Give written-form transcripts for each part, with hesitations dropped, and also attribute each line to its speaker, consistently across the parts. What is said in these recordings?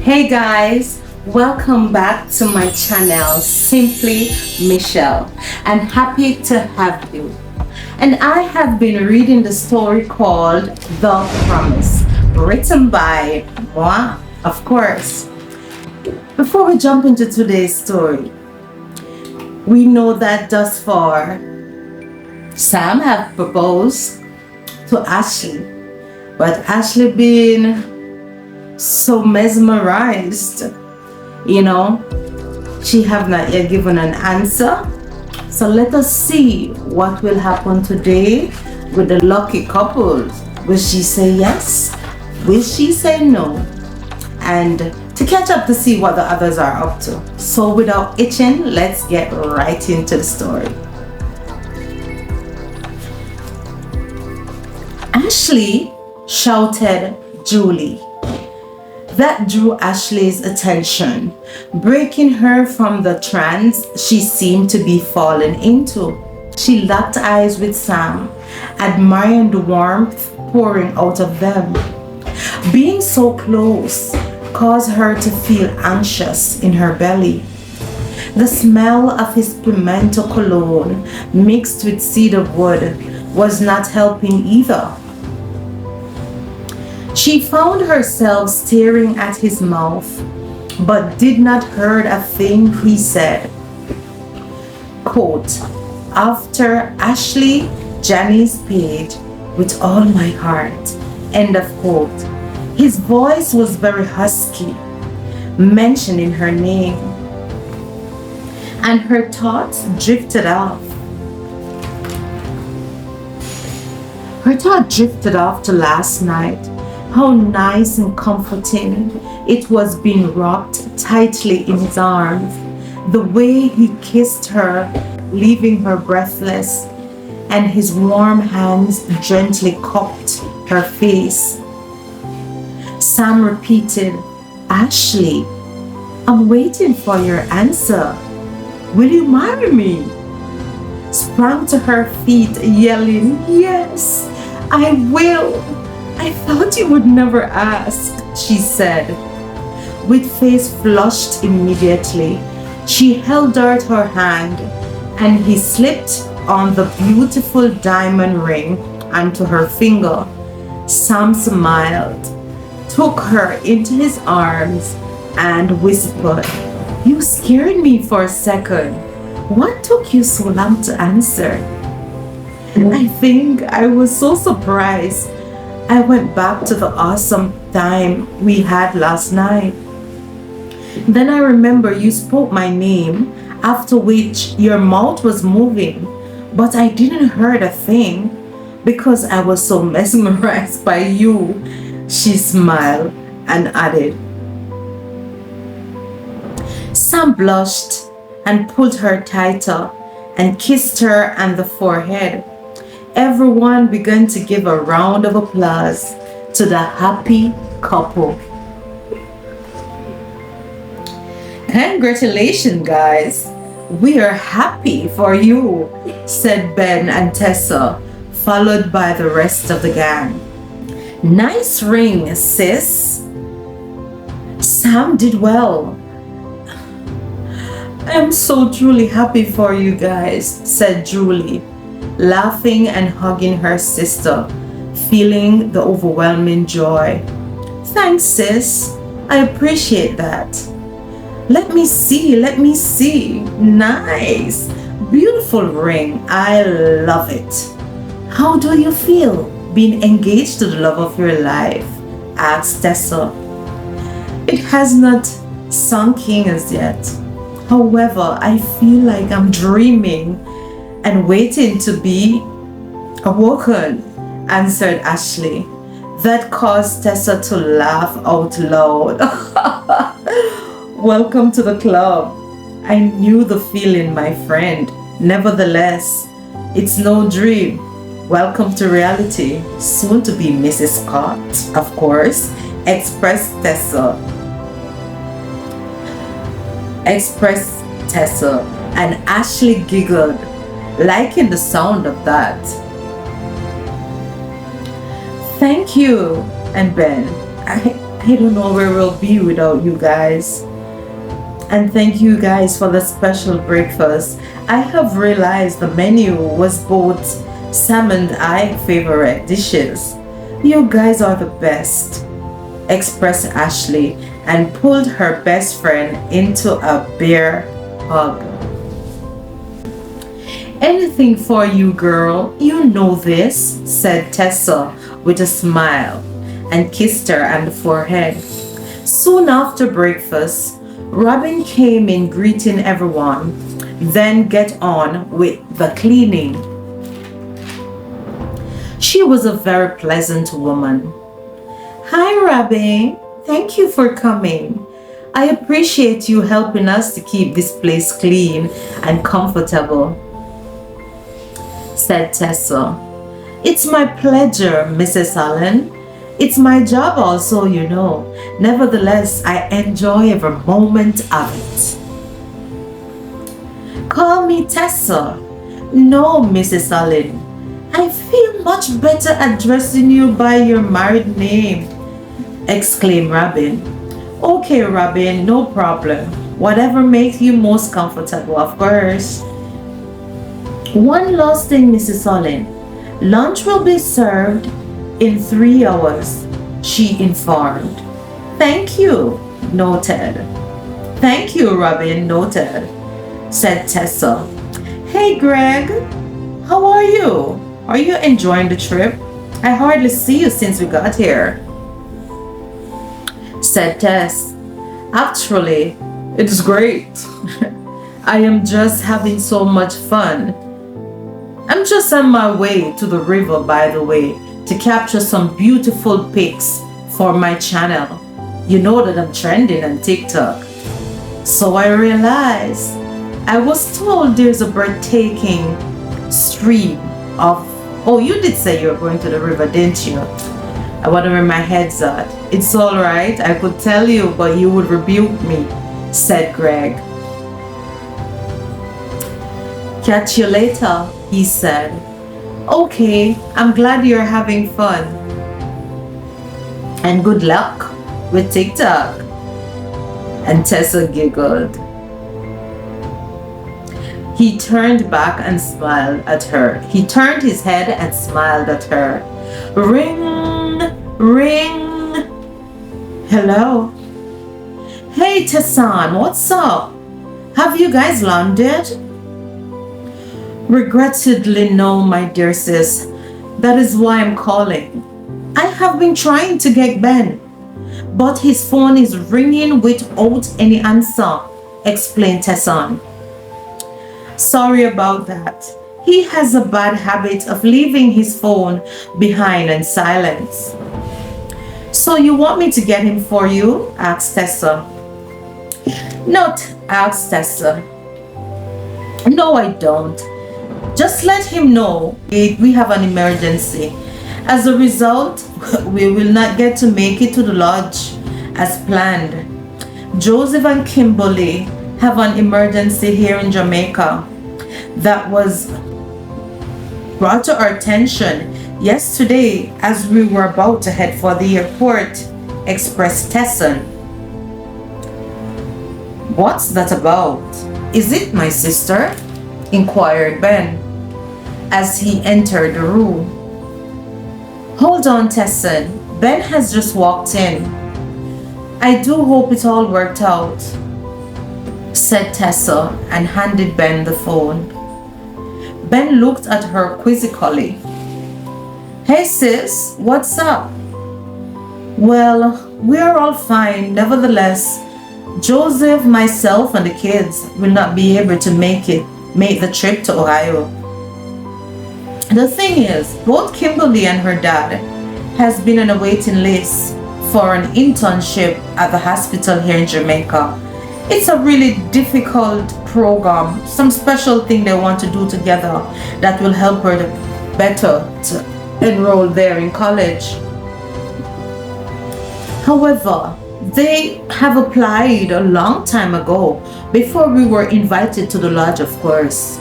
Speaker 1: Hey guys, welcome back to my channel, Simply Michelle. I'm happy to have you. And I have been reading the story called The Promise, written by moi, of course. Before we jump into today's story, we know that thus far, Sam have proposed to Ashley, but Ashley been so mesmerized, she have not yet given an answer. So let us see what will happen today with the lucky couples. Will she say yes? Will she say no? And to catch up to see what the others are up to. So without itching, let's get right into the story. Ashley, shouted Julie. That drew Ashley's attention, breaking her from the trance she seemed to be falling into. She locked eyes with Sam, admiring the warmth pouring out of them. Being so close caused her to feel anxious in her belly. The smell of his pimento cologne mixed with cedar wood was not helping either. She found herself staring at his mouth, but did not hear a thing he said. Quote, after Ashley Janice Page, with all my heart, end of quote. His voice was very husky, mentioning her name, and her thoughts drifted off. Her thought drifted off to last night. How nice and comforting it was being rocked tightly in his arms. The way he kissed her, leaving her breathless, and his warm hands gently cupped her face. Sam repeated, Ashley, I'm waiting for your answer. Will you marry me? Sprang to her feet, yelling, yes, I will. I thought you would never ask, she said. With face flushed immediately, she held out her hand and he slipped on the beautiful diamond ring onto her finger. Sam smiled, took her into his arms and whispered, you scared me for a second. What took you so long to answer? I think I was so surprised. I went back to the awesome time we had last night. Then I remember you spoke my name, after which your mouth was moving, but I didn't hear a thing because I was so mesmerized by you. She smiled and added. Sam blushed and pulled her tighter and kissed her on the forehead. Everyone began to give a round of applause to the happy couple. Congratulations, guys. We are happy for you, said Ben and Tessa, followed by the rest of the gang. Nice ring, sis. Sam did well. I'm so truly happy for you guys, said Julie, laughing and hugging her sister, feeling the overwhelming joy. Thanks, sis. I appreciate that. Let me see. Nice. Beautiful ring. I love it. How do you feel being engaged to the love of your life? Asked Tessa. It has not sunk in as yet. However, I feel like I'm dreaming and waiting to be awoken, answered Ashley. That caused Tessa to laugh out loud. Welcome to the club. I knew the feeling, my friend. Nevertheless, it's no dream. Welcome to reality. Soon to be Mrs. Scott, of course, expressed Tessa, and Ashley giggled, liking the sound of that. Thank you, and Ben, I don't know where we'll be without you guys. And thank you guys for the special breakfast. I have realized the menu was both Sam and I favorite dishes. You guys are the best, expressed Ashley and pulled her best friend into a bear hug. Anything for you, girl. You know this, said Tessa with a smile and kissed her on the forehead. Soon after breakfast, Robin came in greeting everyone, then get on with the cleaning. She was a very pleasant woman. Hi, Robin. Thank you for coming. I appreciate you helping us to keep this place clean and comfortable, said Tessa. It's my pleasure, Mrs. Allen. It's my job also, you know. Nevertheless, I enjoy every moment of it. Call me Tessa. No, Mrs. Allen. I feel much better addressing you by your married name, exclaimed Robin. Okay, Robin, no problem. Whatever makes you most comfortable, of course. One last thing, Mrs. Allen. Lunch will be served in 3 hours, she informed. Thank you, noted. Thank you, Robin, noted, said Tessa. Hey, Greg, how are you? Are you enjoying the trip? I hardly see you since we got here, said Tess. Actually, it's great. I am just having so much fun. I'm just on my way to the river, by the way, to capture some beautiful pics for my channel. You know that I'm trending on TikTok. So I realized I was told there's a breathtaking stream of... Oh, you did say you were going to the river, didn't you? I wonder where my head's at. It's all right. I could tell you, but you would rebuke me, said Greg. Catch you later, he said. Okay, I'm glad you're having fun. And good luck with TikTok. And Tessa giggled. He turned back and smiled at her. He turned his head and smiled at her. Ring, ring. Hello. Hey, Tessan, what's up? Have you guys landed? Regrettably, no, my dear sis. That is why I'm calling. I have been trying to get Ben, but his phone is ringing without any answer, explained Tessan. Sorry about that. He has a bad habit of leaving his phone behind in silence. So you want me to get him for you? Asked Tessa. Not asked Tessa. No, I don't. Just let him know we have an emergency. As a result, we will not get to make it to the lodge as planned. Joseph and Kimberly have an emergency here in Jamaica that was brought to our attention yesterday as we were about to head for the airport, expressed Tessan. What's that about? Is it my sister? Inquired Ben as he entered the room. Hold on, Tessan. Ben has just walked in. I do hope it all worked out, said Tessa and handed Ben the phone. Ben looked at her quizzically. Hey sis, what's up? Well, we're all fine. Nevertheless, Joseph, myself, and the kids will not be able to make the trip to Ohio. The thing is, both Kimberly and her dad has been on a waiting list for an internship at the hospital here in Jamaica. It's a really difficult program, some special thing they want to do together that will help her better to enroll there in college. However, they have applied a long time ago, before we were invited to the lodge, of course.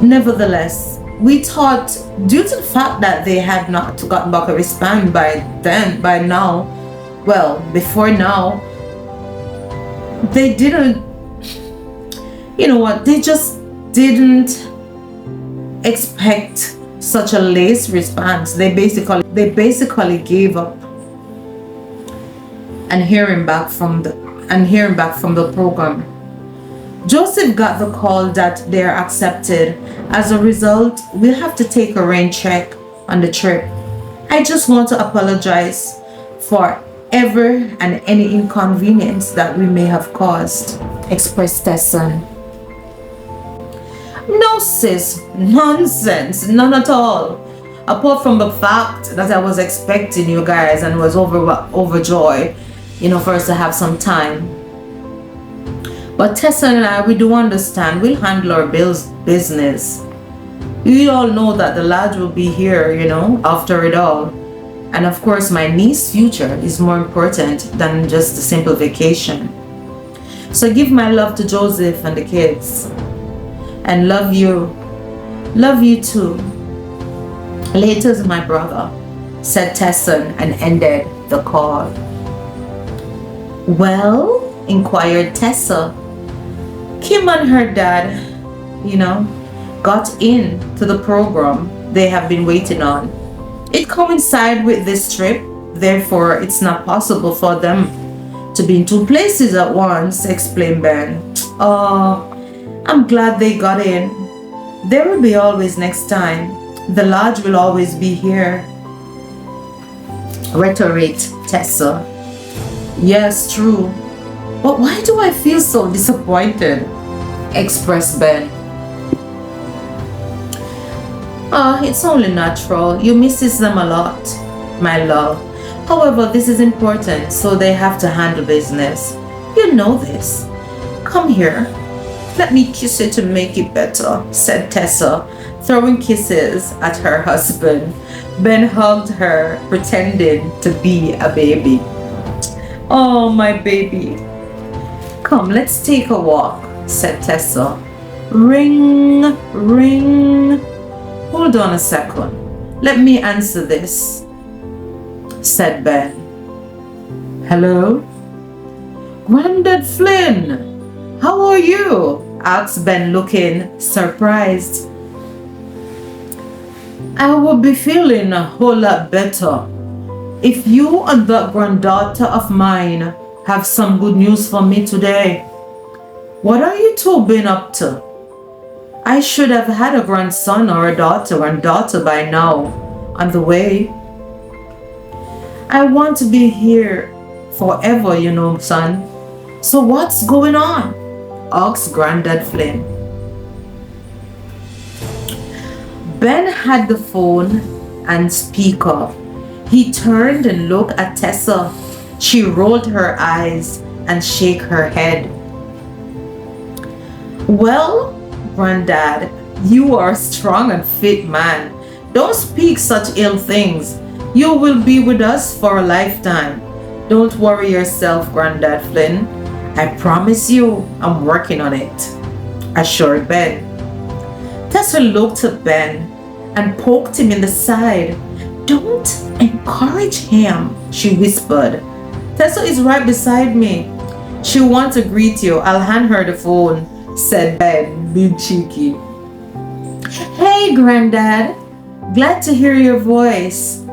Speaker 1: Nevertheless, We thought, due to the fact that they had not gotten back a wristband by now, well, before now, they didn't, you know what, they just didn't expect such a lace response. They basically gave up and hearing back from the program. Joseph got the call that they're accepted. As a result, we'll have to take a rain check on the trip. I just want to apologize for ever and any inconvenience that we may have caused, expressed Tesson. No, sis, nonsense, none at all. Apart from the fact that I was expecting you guys and was overjoyed, for us to have some time. But Tessa and I, we do understand. We'll handle our business. You all know that the lad will be here, after it all. And of course, my niece's future is more important than just a simple vacation. So give my love to Joseph and the kids. And love you. Love you too. Later, my brother, said Tesson and ended the call. Well, inquired Tessa. Kim and her dad, got into the program they have been waiting on. It coincided with this trip, therefore it's not possible for them to be in two places at once, explained Ben. Oh, I'm glad they got in. There will be always next time. The lodge will always be here, reiterated Tessa. Yes, true. But why do I feel so disappointed? Expressed Ben. It's only natural. You misses them a lot, my love. However, this is important, so they have to handle business. You know this. Come here. Let me kiss you to make it better, said Tessa, throwing kisses at her husband. Ben hugged her, pretending to be a baby. Oh, my baby. Come, let's take a walk, said Tessa. Ring, ring. Hold on a second. Let me answer this, said Ben. Hello? Granddad Flynn, how are you? Asked Ben, looking surprised. I will be feeling a whole lot better if you and that granddaughter of mine have some good news for me today. What are you two been up to? I should have had a grandson or a granddaughter by now on the way. I want to be here forever, son. So what's going on? Asked Granddad Flynn. Ben had the phone and speaker. He turned and looked at Tessa. She rolled her eyes and shook her head. Well, Granddad, you are a strong and fit man. Don't speak such ill things. You will be with us for a lifetime. Don't worry yourself, Granddad Flynn. I promise you, I'm working on it, assured Ben. Tessa looked at Ben and poked him in the side. Don't encourage him, she whispered. Tessa is right beside me. She wants to greet you. I'll hand her the phone, said Ben, being cheeky. Hey, Granddad. Glad to hear your voice.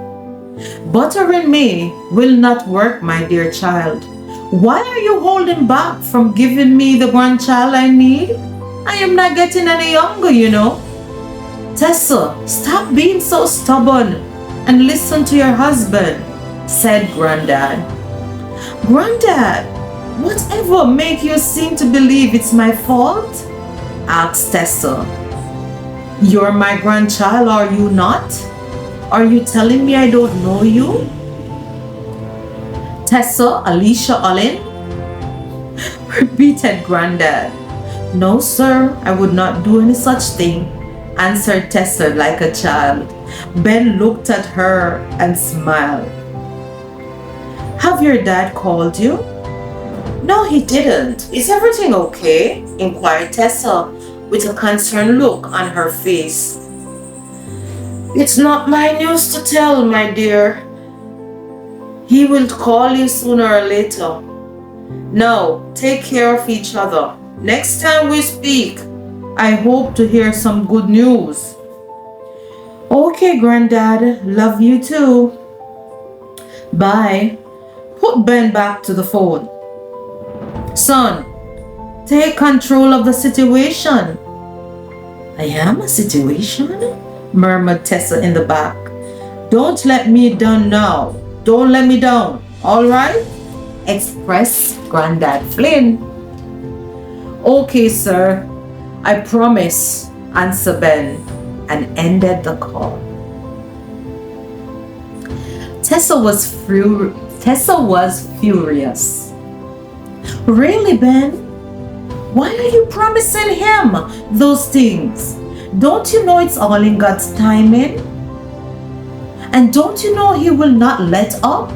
Speaker 1: Buttering me will not work, my dear child. Why are you holding back from giving me the grandchild I need? I am not getting any younger, Tessa, stop being so stubborn and listen to your husband, said Granddad. Granddad, whatever make you seem to believe it's my fault? Asked Tessa. You're my grandchild, are you not? Are you telling me I don't know you? Tessa Alicia Allen? Repeated Granddad. No, sir, I would not do any such thing, answered Tessa like a child. Ben looked at her and smiled. Have your dad called you? No, he didn't. Is everything okay? Inquired Tessa with a concerned look on her face. It's not my news to tell, my dear. He will call you sooner or later. Now, take care of each other. Next time we speak, I hope to hear some good news. Okay, Granddad. Love you too. Bye. Put Ben back to the phone. Son, take control of the situation. I am a situation? Murmured Tessa in the back. Don't let me down now. Don't let me down. All right? Expressed Granddad Flynn. Okay, sir. I promise, answered Ben, and ended the call. Tessa was furious. Really, Ben? Why are you promising him those things? Don't you know it's all in God's timing? And don't you know he will not let up?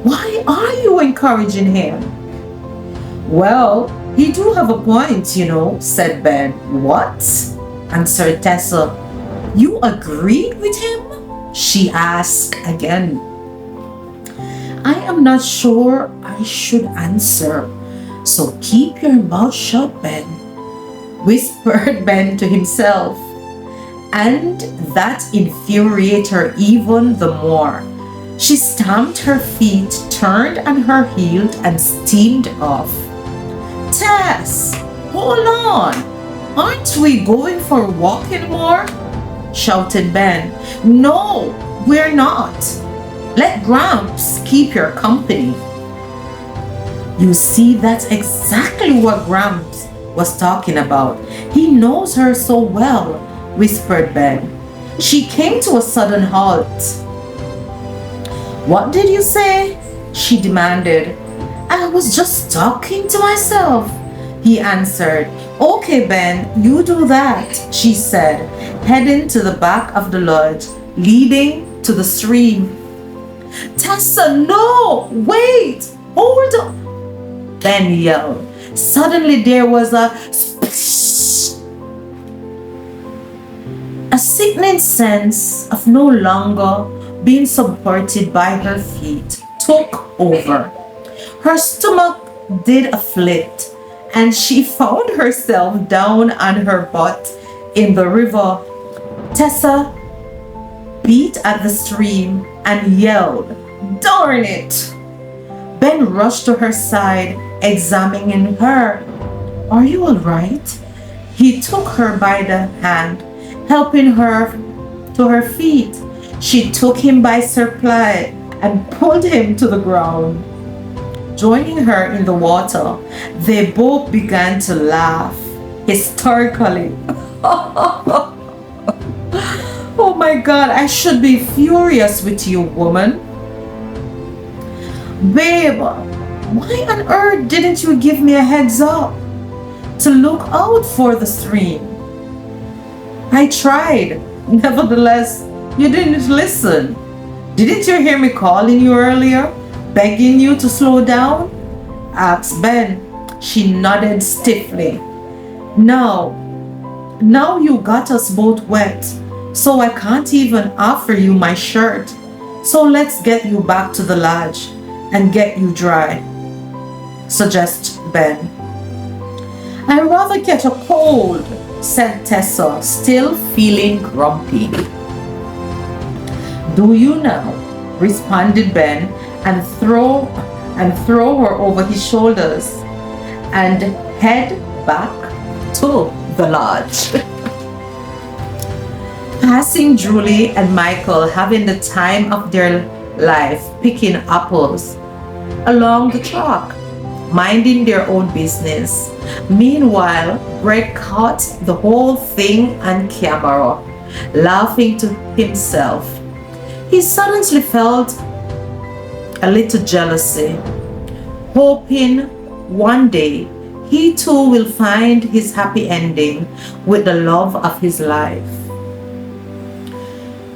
Speaker 1: Why are you encouraging him? Well, he do have a point, said Ben. What? Answered Tessa. You agreed with him? She asked again. I am not sure I should answer, so keep your mouth shut, Ben, whispered Ben to himself. And that infuriated her even the more. She stamped her feet, turned on her heel, and steamed off. Tess, hold on. Aren't we going for a walk anymore? Shouted Ben. No, we're not. Let Gramps keep your company. You see, that's exactly what Gramps was talking about. He knows her so well, whispered Ben. She came to a sudden halt. What did you say? She demanded. I was just talking to myself, he answered. Okay, Ben, you do that, she said, heading to the back of the lodge, leading to the stream. Tessa, no! Wait! Hold on! Ben yelled. Suddenly there was a splash. A sickening sense of no longer being supported by her feet took over. Her stomach did a flit, and she found herself down on her butt in the river. Tessa beat at the stream and yelled, "Darn it!" Ben rushed to her side, examining her. Are you all right? He took her by the hand, helping her to her feet. She took him by surprise and pulled him to the ground. Joining her in the water, they both began to laugh hysterically. Oh my God, I should be furious with you, woman. Babe, why on earth didn't you give me a heads up to look out for the stream? I tried. Nevertheless, you didn't listen. Didn't you hear me calling you earlier, begging you to slow down? Asked Ben. She nodded stiffly. Now you got us both wet, so I can't even offer you my shirt. So let's get you back to the lodge and get you dry, suggested Ben. I'd rather get a cold, said Tessa, still feeling grumpy. Do you now? Responded Ben, and throw her over his shoulders and head back to the lodge. Passing Julie and Michael having the time of their life picking apples along the track, minding their own business. Meanwhile, Greg caught the whole thing on camera, laughing to himself. He suddenly felt a little jealousy, hoping one day he too will find his happy ending with the love of his life.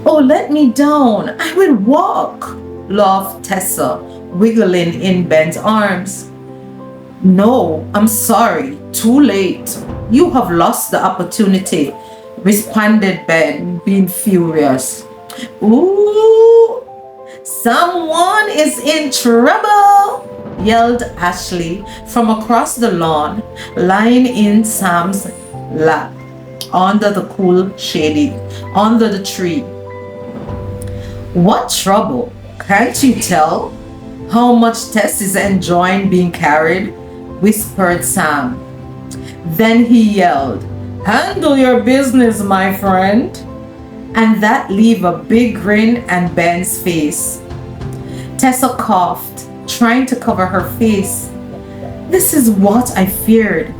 Speaker 1: Oh, let me down. I will walk, laughed Tessa, wiggling in Ben's arms. No, I'm sorry. Too late. You have lost the opportunity. responded Ben, being furious. Ooh, someone is in trouble, yelled Ashley from across the lawn, lying in Sam's lap under the cool shady, under the tree. What trouble? Can't you tell how much Tess is enjoying being carried? Whispered Sam. Then he yelled, handle your business, my friend. And that left a big grin on Ben's face. Tessa coughed, trying to cover her face. This is what I feared.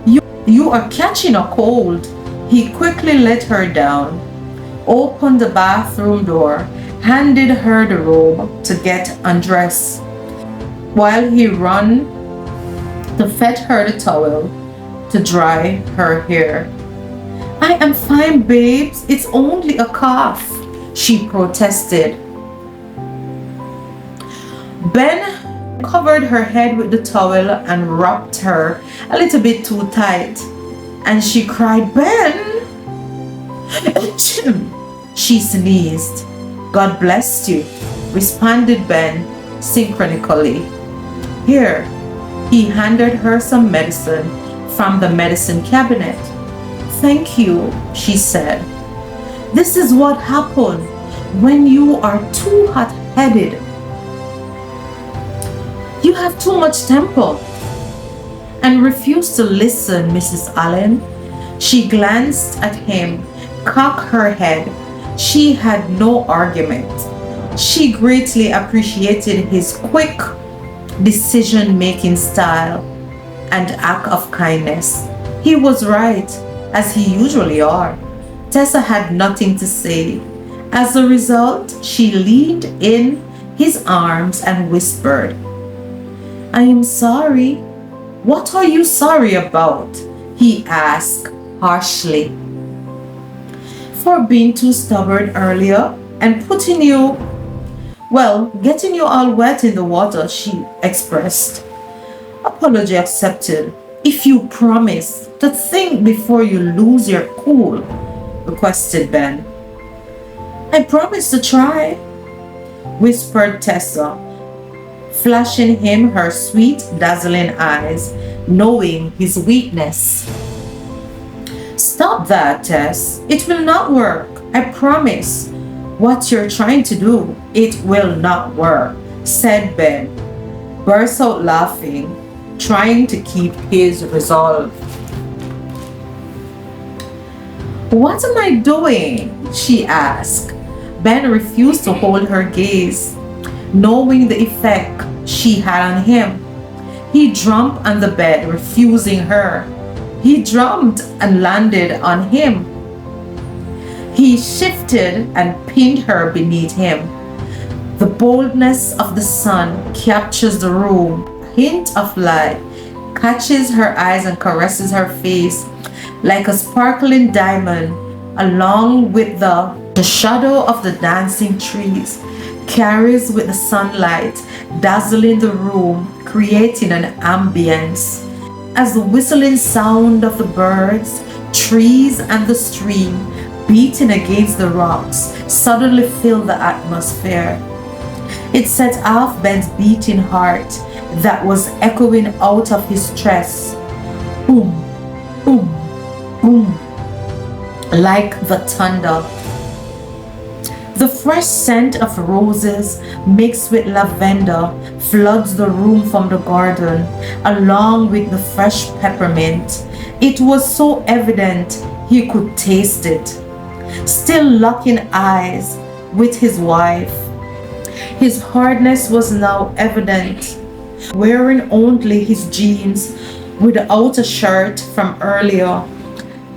Speaker 1: You are catching a cold. He quickly let her down, opened the bathroom door, handed her the robe to get undressed, while he ran to fetch her the towel to dry her hair. I am fine, babes. It's only a cough, she protested. Ben covered her head with the towel and wrapped her a little bit too tight, and she cried, Ben! She sneezed. God bless you, responded Ben synchronically. Here, he handed her some medicine from the medicine cabinet. Thank you, she said. This is what happens when you are too hot-headed. You have too much temper and refuse to listen, Mrs. Allen. She glanced at him, cocked her head. She had no argument. She greatly appreciated his quick decision-making style and act of kindness. He was right, as he usually are. Tessa had nothing to say. As a result, she leaned in his arms and whispered, I am sorry. What are you sorry about? He asked harshly. For being too stubborn earlier and getting you all wet in the water, she expressed. Apology accepted. If you promise to think before you lose your cool, requested Ben. I promise to try, whispered Tessa, flashing him her sweet, dazzling eyes, knowing his weakness. Stop that, Tess. It will not work. I promise. What you're trying to do, it will not work, said Ben, burst out laughing, trying to keep his resolve. What am I doing? She asked. Ben refused to hold her gaze, knowing the effect she had on him. He jumped on the bed, refusing her. He jumped and landed on him. He shifted and pinned her beneath him. The boldness of the sun captures the room. A hint of light catches her eyes and caresses her face like a sparkling diamond, along with the shadow of the dancing trees carries with the sunlight, dazzling the room, creating an ambience. As the whistling sound of the birds, trees, and the stream beating against the rocks suddenly filled the atmosphere. It set off Ben's beating heart that was echoing out of his chest. Boom, boom, boom, like the thunder. The fresh scent of roses mixed with lavender floods the room from the garden, along with the fresh peppermint. It was so evident he could taste it. Still locking eyes with his wife, his hardness was now evident. Wearing only his jeans without a shirt from earlier,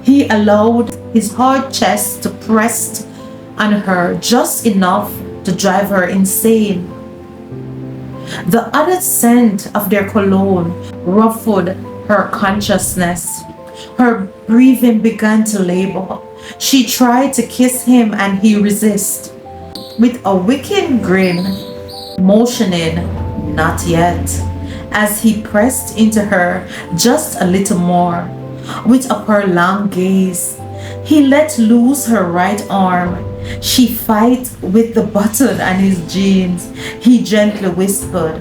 Speaker 1: he allowed his hard chest to press on her just enough to drive her insane. The added scent of their cologne ruffled her consciousness. Her breathing began to labor. She tried to kiss him and he resisted. With a wicked grin, motioning, not yet, as he pressed into her just a little more. With a prolonged gaze, He let loose her right arm. She fight with the button on his jeans. He gently whispered,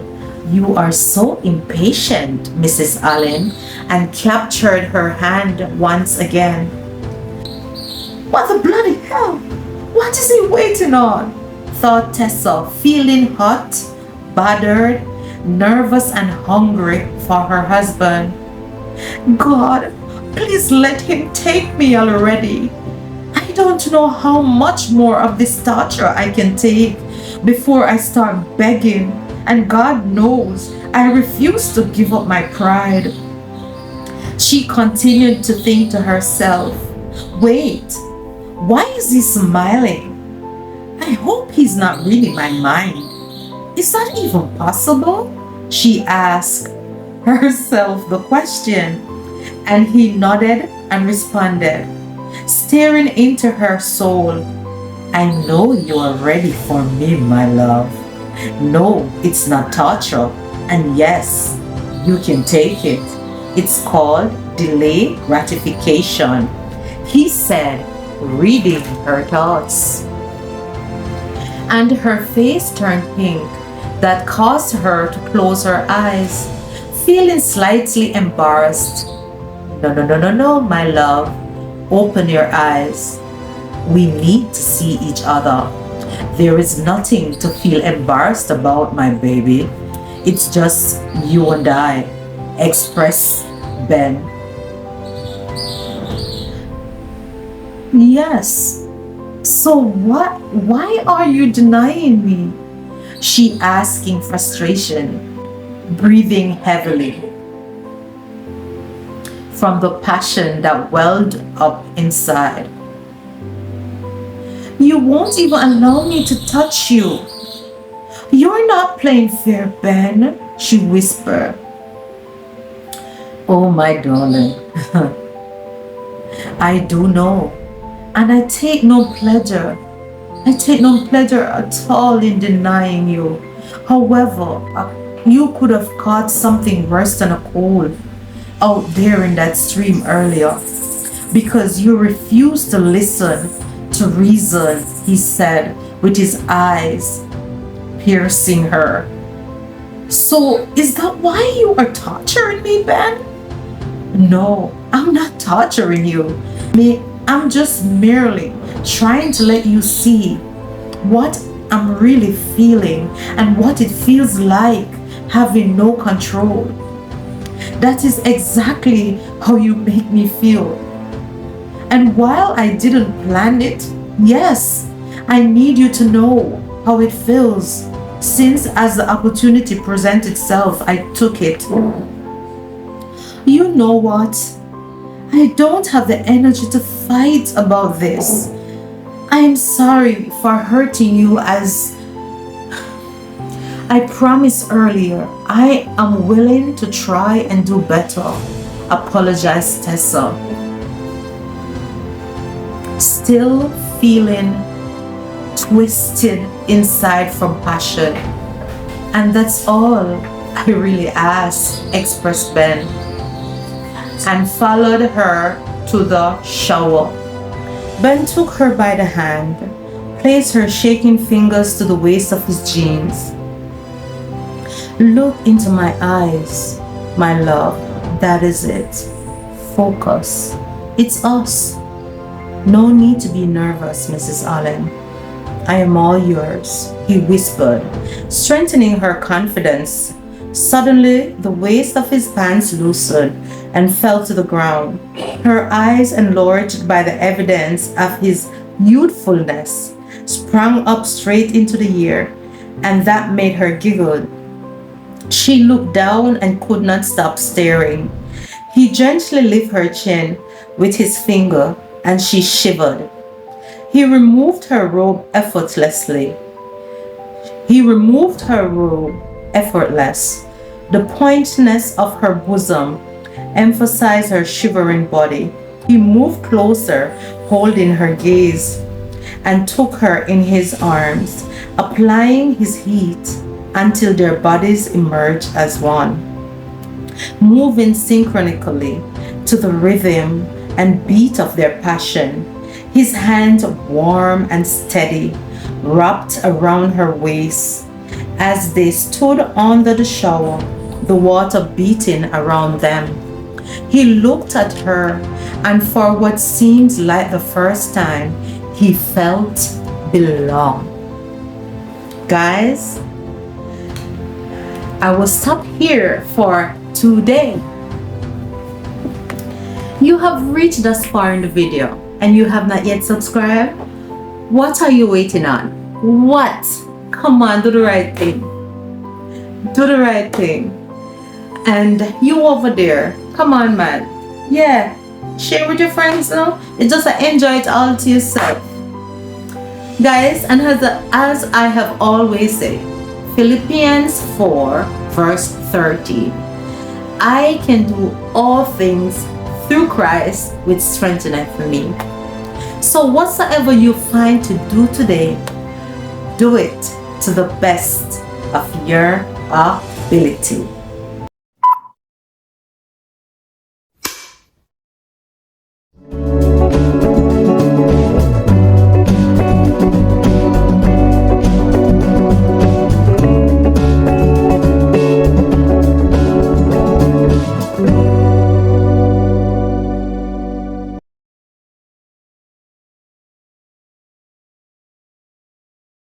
Speaker 1: "You are so impatient, Mrs. Allen," and captured her hand once again. What the bloody hell? What is he waiting on? Thought Tessa, feeling hot, battered, nervous, and hungry for her husband. God, please let him take me already. I don't know how much more of this torture I can take before I start begging, and God knows I refuse to give up my pride. She continued to think to herself, wait, why is he smiling? I hope he's not reading my mind. Is that even possible? She asked herself the question, and he nodded and responded, staring into her soul. I know you are ready for me, my love. No, it's not torture. And yes, you can take it. It's called delay gratification, he said, reading her thoughts. And her face turned pink. That caused her to close her eyes, feeling slightly embarrassed. No, no, no, no, no, my love. Open your eyes. We need to see each other. There is nothing to feel embarrassed about, my baby. It's just you and I. Express Ben. Yes. So what? Why are you denying me? She asked in frustration, breathing heavily from the passion that welled up inside. You won't even allow me to touch you. You're not playing fair, Ben, she whispered. Oh, my darling, I do know, and I take no pleasure. I take no pleasure at all in denying you. However, you could have caught something worse than a cold out there in that stream earlier, because you refused to listen to reason, he said, with his eyes piercing her. So is that why you are torturing me, Ben? No, I'm not torturing you. I'm just merely trying to let you see what I'm really feeling and what it feels like having no control. That is exactly how you make me feel. And while I didn't plan it, yes, I need you to know how it feels, since as the opportunity presented itself, I took it. You know what? I don't have the energy to fight about this. I am sorry for hurting you, as I promised earlier. I am willing to try and do better, apologized Tessa, still feeling twisted inside from passion. And that's all I really ask, expressed Ben, and followed her to the shower. Ben took her by the hand, placed her shaking fingers to the waist of his jeans. Look into my eyes, my love. That is it. Focus. It's us. No need to be nervous, Mrs. Allen. I am all yours, he whispered, strengthening her confidence. Suddenly, the waist of his pants loosened and fell to the ground. Her eyes, enlarged by the evidence of his youthfulness, sprang up straight into the air, and that made her giggle. She looked down and could not stop staring. He gently lifted her chin with his finger, and she shivered. He removed her robe effortlessly. Effortless. The pointedness of her bosom emphasized her shivering body. He moved closer, holding her gaze, and took her in his arms, applying his heat until their bodies emerged as one, moving synchronically to the rhythm and beat of their passion, his hand warm and steady, wrapped around her waist. As they stood under the shower, the water beating around them, he looked at her, and for what seemed like the first time, he felt belong. Guys, I will stop here for today. You have reached thus far in the video and you have not yet subscribed. What are you waiting on? What? Come on, do the right thing. Do the right thing. And you over there, come on, man. Yeah, share with your friends now. It's just enjoy it all to yourself. Guys, and as I have always said, Philippians 4 verse 30, I can do all things through Christ which strengtheneth me. So whatsoever you find to do today, do it to the best of your ability.